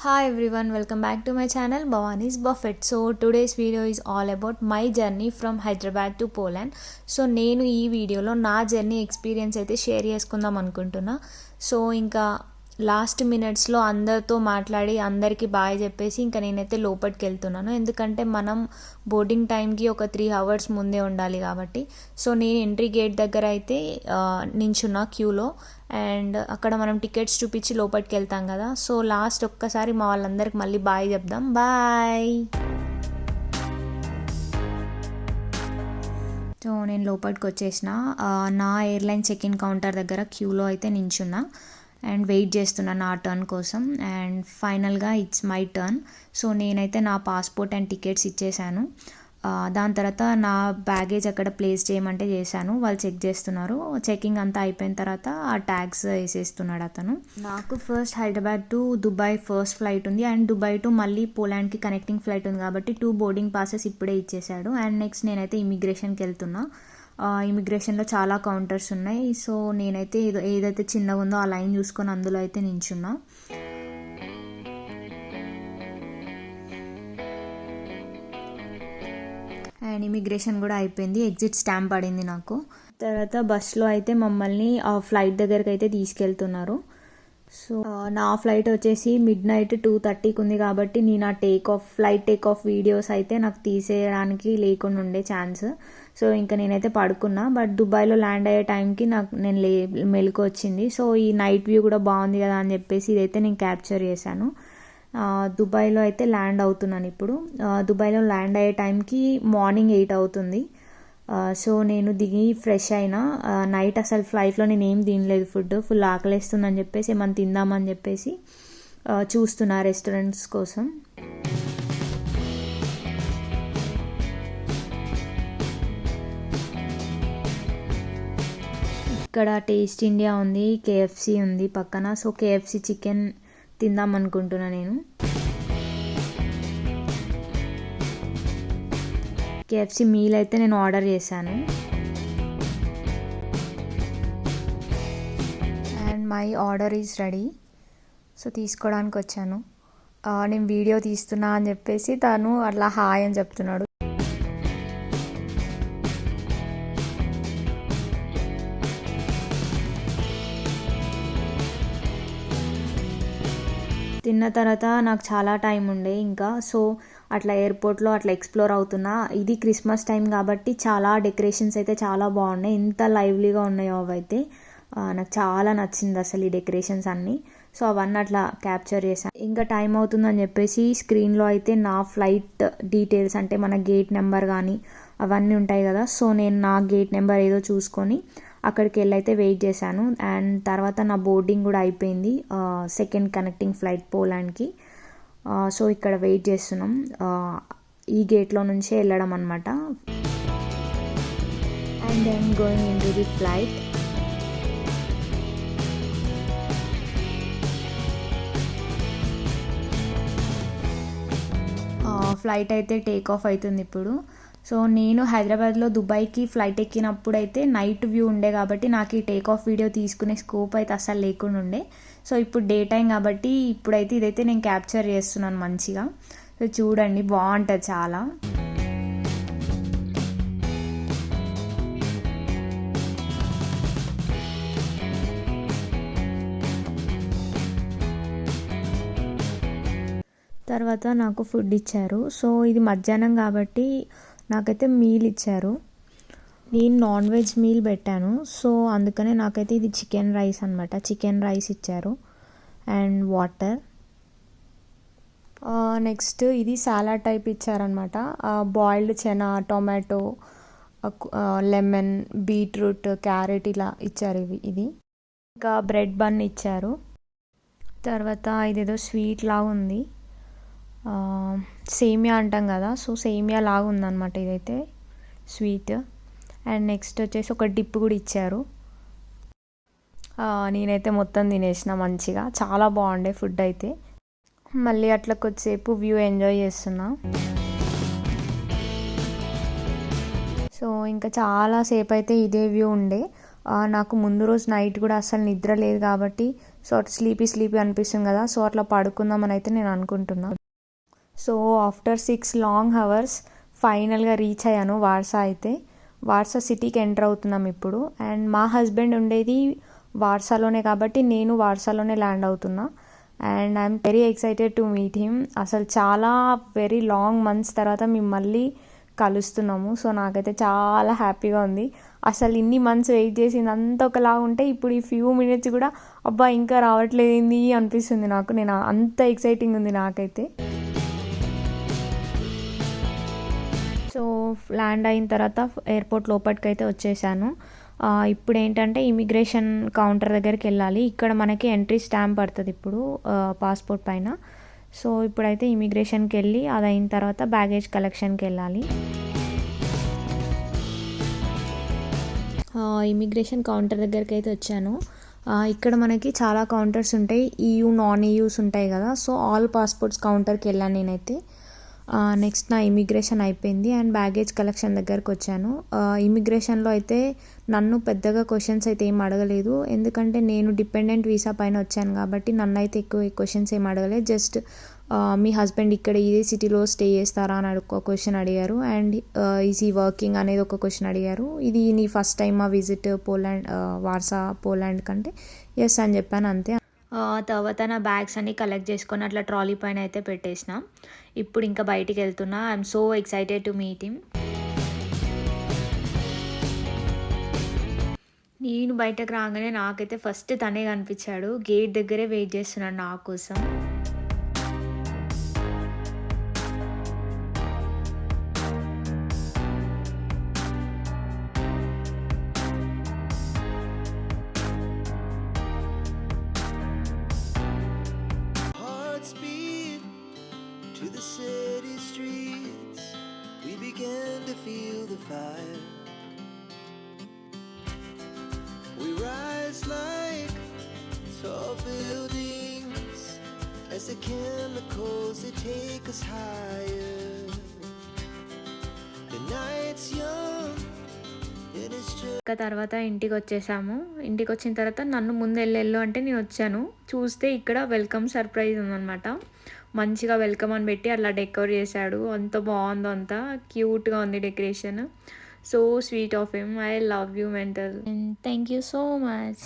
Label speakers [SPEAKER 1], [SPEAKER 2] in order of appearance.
[SPEAKER 1] Hi everyone, welcome back to my channel Bhavani's Buffet. So today's video is all about my journey from Hyderabad to Poland. So నేను ఈ వీడియోలో నా journey experience అయితే share చేసుకుందాం అనుకుంటున్నా. So ఇంకా last మినిట్స్లో అందరితో మాట్లాడి అందరికీ బాయ్ చెప్పేసి ఇంకా నేనైతే లోపలికి వెళ్తున్నాను, ఎందుకంటే మనం బోర్డింగ్ టైంకి ఒక 3 hours ముందే ఉండాలి కాబట్టి. సో నేను ఎంట్రీ గేట్ దగ్గర అయితే నించున్నా క్యూలో, అండ్ అక్కడ మనం టికెట్స్ చూపించి లోపలికి వెళ్తాం కదా. సో లాస్ట్ ఒక్కసారి మా వాళ్ళందరికి మళ్ళీ బాయ్ చెప్దాం. బాయ్. సో నేను లోపలికి వచ్చేసిన నా ఎయిర్లైన్ చెక్ ఇన్ కౌంటర్ దగ్గర క్యూలో అయితే నించున్నా అండ్ వెయిట్ చేస్తున్నాను నా టర్న్ కోసం. అండ్ ఫైనల్గా ఇట్స్ మై టర్న్. సో నేనైతే నా పాస్పోర్ట్ అండ్ టికెట్స్ ఇచ్చేసాను. దాని తర్వాత నా బ్యాగేజ్ అక్కడ ప్లేస్ చేయమంటే చేశాను, వాళ్ళు చెక్ చేస్తున్నారు. చెకింగ్ అంతా అయిపోయిన తర్వాత ఆ ట్యాగ్స్ వేసేస్తున్నాడు అతను. నాకు first Hyderabad to Dubai first flight ఉంది, అండ్ దుబాయ్ టు మళ్ళీ పోలాండ్కి కనెక్టింగ్ ఫ్లైట్ ఉంది కాబట్టి 2 బోర్డింగ్ పాసెస్ ఇప్పుడే ఇచ్చేసాడు. అండ్ నెక్స్ట్ నేనైతే ఇమిగ్రేషన్కి వెళ్తున్నా. ఇమిగ్రేషన్లో చాలా కౌంటర్స్ ఉన్నాయి. సో నేనైతే ఏదైతే చిన్నగా ఉందో ఆ లైన్ చూసుకొని అందులో అయితే నించున్నా. అండ్ ఇమిగ్రేషన్ కూడా అయిపోయింది, ఎగ్జిట్ స్టాంప్ పడింది నాకు. తర్వాత బస్లో అయితే మమ్మల్ని ఆ ఫ్లైట్ దగ్గరికి అయితే తీసుకెళ్తున్నారు. సో నా ఫ్లైట్ వచ్చేసి midnight 2:30కి ఉంది కాబట్టి నేను ఆ ఫ్లైట్ టేక్ ఆఫ్ వీడియోస్ అయితే నాకు తీసేయడానికి లేకుండా ఉండే ఛాన్స్. సో ఇంకా నేనైతే పడుకున్నా, బట్ దుబాయ్లో ల్యాండ్ అయ్యే టైంకి నేను మెలకు వచ్చింది. సో ఈ నైట్ వ్యూ కూడా బాగుంది కదా అని చెప్పేసి ఇదైతే నేను క్యాప్చర్ చేశాను. దుబాయ్లో అయితే ల్యాండ్ అవుతున్నాను ఇప్పుడు. దుబాయ్లో ల్యాండ్ అయ్యే టైంకి మార్నింగ్ 8 అవుతుంది. సో నేను దిగి ఫ్రెష్ అయినా. నైట్ అసలు ఫ్లైట్లో నేను ఏం తినలేదు, ఫుల్ ఆకలిస్తుందని చెప్పేసి ఏమైనా తిందామని చెప్పేసి చూస్తున్నా రెస్టారెంట్స్ కోసం. ఇక్కడ టేస్ట్ ఇండియా ఉంది, KFC ఉంది పక్కన. సో KFC చికెన్ తిందాం అనుకుంటున్నా నేను. KFC మీల్ అయితే నేను ఆర్డర్ చేశాను. And my order is ready. So తీసుకోవడానికి వచ్చాను. నేను వీడియో తీస్తున్నా అని చెప్పేసి తను అట్లా హాయ్ అని చెప్తున్నాడు. తిన్న తర్వాత నాకు చాలా టైం ఉండే ఇంకా. సో అట్లా ఎయిర్పోర్ట్లో అట్లా ఎక్స్ప్లోర్ అవుతున్నా. ఇది క్రిస్మస్ టైం కాబట్టి చాలా డెకరేషన్స్ అయితే చాలా బాగున్నాయి, ఎంత లైవ్లీగా ఉన్నాయో అవైతే నాకు చాలా నచ్చింది అసలు ఈ డెకరేషన్స్ అన్నీ. సో అవన్నీ అట్లా క్యాప్చర్ చేశాను. ఇంకా టైం అవుతుందని చెప్పేసి స్క్రీన్లో అయితే నా ఫ్లైట్ డీటెయిల్స్ అంటే మన గేట్ నెంబర్ కానీ అవన్నీ ఉంటాయి కదా. సో నేను నా గేట్ నెంబర్ ఏదో చూసుకొని అక్కడికి వెళ్ళి అయితే వెయిట్ చేశాను. అండ్ తర్వాత నా బోర్డింగ్ కూడా అయిపోయింది, సెకండ్ కనెక్టింగ్ ఫ్లైట్ పోలాండ్కి. సో ఇక్కడ వెయిట్ చేస్తున్నాం. ఈ గేట్లో నుంచే వెళ్ళడం అనమాట. And then going in to the flight. Flight అయితే టేక్ ఆఫ్ అవుతుంది ఇప్పుడు. సో నేను హైదరాబాద్లో దుబాయ్కి ఫ్లైట్ ఎక్కినప్పుడు అయితే నైట్ వ్యూ ఉండే కాబట్టి నాకు ఈ టేక్ ఆఫ్ వీడియో తీసుకునే స్కోప్ అయితే అసలు లేకుండా ఉండే. సో ఇప్పుడు డే టైం కాబట్టి ఇప్పుడైతే ఇదైతే నేను క్యాప్చర్ చేస్తున్నాను మంచిగా. సో చూడండి బాగుంటుంది చాలా. తర్వాత నాకు ఫుడ్ ఇచ్చారు. సో ఇది మధ్యాహ్నం కాబట్టి నాకైతే మీల్ ఇచ్చారు. నేను నాన్ వెజ్ మీల్ పెట్టాను, సో అందుకనే నాకైతే ఇది చికెన్ రైస్ అనమాట. చికెన్ రైస్ ఇచ్చారు అండ్ వాటర్. నెక్స్ట్ ఇది సాలాడ్ టైప్ ఇచ్చారనమాట. Boiled chana, tomato, lemon, beetroot, carrot ఇలా ఇచ్చారు. ఇది ఇంకా బ్రెడ్ బన్ ఇచ్చారు. తర్వాత ఇదేదో స్వీట్ లాగా ఉంది, సేమియా అంటాం కదా. సో సేమియా లాగా ఉందన్నమాట ఇదైతే స్వీట్. అండ్ నెక్స్ట్ వచ్చేసి ఒక డిప్ కూడా ఇచ్చారు. నేనైతే మొత్తం తినేసిన మంచిగా, చాలా బాగుండే ఫుడ్ అయితే. మళ్ళీ అట్లా కొద్దిసేపు వ్యూ ఎంజాయ్ చేస్తున్నా. సో ఇంకా చాలాసేపు అయితే ఇదే వ్యూ ఉండే. నాకు ముందు రోజు నైట్ కూడా అసలు నిద్ర లేదు కాబట్టి సో స్లీపీ అనిపిస్తుంది కదా, సో అట్లా పడుకుందామని అయితే నేను అనుకుంటున్నా. సో ఆఫ్టర్ 6 లాంగ్ అవర్స్ ఫైనల్గా రీచ్ అయ్యాను వార్సా. అయితే వార్సా సిటీకి ఎంటర్ అవుతున్నాం ఇప్పుడు. అండ్ మా హస్బెండ్ ఉండేది వార్సాలోనే కాబట్టి నేను వార్సాలోనే ల్యాండ్ అవుతున్నా. And I'm very excited to meet him. అసలు చాలా వెరీ లాంగ్ మంత్స్ తర్వాత మేము మళ్ళీ కలుస్తున్నాము. సో నాకైతే చాలా హ్యాపీగా ఉంది. అసలు ఇన్ని మంత్స్ వెయిట్ చేసింది అంతా ఒకలా ఉంటే ఇప్పుడు ఈ ఫ్యూ మినిట్స్ కూడా అబ్బా ఇంకా రావట్లేదు ఏంది అనిపిస్తుంది నాకు. నేను అంత ఎక్సైటింగ్ ఉంది నాకైతే. సో ల్యాండ్ అయిన తర్వాత ఎయిర్పోర్ట్ లోపలికి అయితే వచ్చేసాను. ఇప్పుడు ఏంటంటే ఇమిగ్రేషన్ కౌంటర్ దగ్గరికి వెళ్ళాలి. ఇక్కడ మనకి ఎంట్రీ స్టాంప్ పడుతుంది ఇప్పుడు పాస్పోర్ట్ పైన. సో ఇప్పుడైతే ఇమిగ్రేషన్కి వెళ్ళి అది అయిన తర్వాత బ్యాగేజ్ కలెక్షన్కి వెళ్ళాలి. ఇమిగ్రేషన్ కౌంటర్ దగ్గరికి అయితే వచ్చాను. ఇక్కడ మనకి చాలా కౌంటర్స్ ఉంటాయి, EU నాన్ EUస్ ఉంటాయి కదా. సో ఆల్ పాస్పోర్ట్స్ కౌంటర్కి వెళ్ళాను నేనైతే. నెక్స్ట్ నా ఇమిగ్రేషన్ అయిపోయింది అండ్ బ్యాగేజ్ కలెక్షన్ దగ్గరకు వచ్చాను. ఇమిగ్రేషన్లో అయితే నన్ను పెద్దగా క్వశ్చన్స్ అయితే ఏం అడగలేదు, ఎందుకంటే నేను డిపెండెంట్ వీసా పైన వచ్చాను కాబట్టి నన్ను అయితే ఎక్కువ క్వశ్చన్స్ ఏం అడగలేదు. జస్ట్ మీ హస్బెండ్ ఇక్కడ ఇదే సిటీలో స్టే చేస్తారా అని ఒక క్వశ్చన్ అడిగారు. అండ్ ఈజీ వర్కింగ్ అనేది ఒక క్వశ్చన్ అడిగారు. ఇది నీ ఫస్ట్ టైమా విజిట్ పోలాండ్, వార్సా పోలాండ్ కంటే ఎస్ అని చెప్పాను అంతే. తర్వాత నా బ్యాగ్స్ అన్ని కలెక్ట్ చేసుకొని అట్లా ట్రాలీ పైన అయితే పెట్టేసిన. ఇప్పుడు ఇంకా బయటికి వెళ్తున్నా. I'm so excited to meet him. నేను బయటకు రాగానే నాకైతే ఫస్ట్ తనే కనిపించాడు. గేట్ దగ్గరే వెయిట్ చేస్తున్నాడు నా కోసం.
[SPEAKER 2] To the city streets, we began to feel the fire. We rise like tall buildings as the chemicals they take us higher. The night's young and it's just.
[SPEAKER 1] తర్వాత ఇంటికి వచ్చేసాము. ఇంటికి వచ్చిన తర్వాత నన్ను ముందు వెళ్ళు అంటే నేను వచ్చాను. చూస్తే ఇక్కడ వెల్కమ్ సర్ప్రైజ్ ఉందన్నమాట. మంచిగా వెల్కమ్ అని పెట్టి అట్లా డెకరేట్ చేశాడు. అంత బాగుందో, అంత క్యూట్గా ఉంది decoration. So sweet of him. I love you mental. Thank you so much.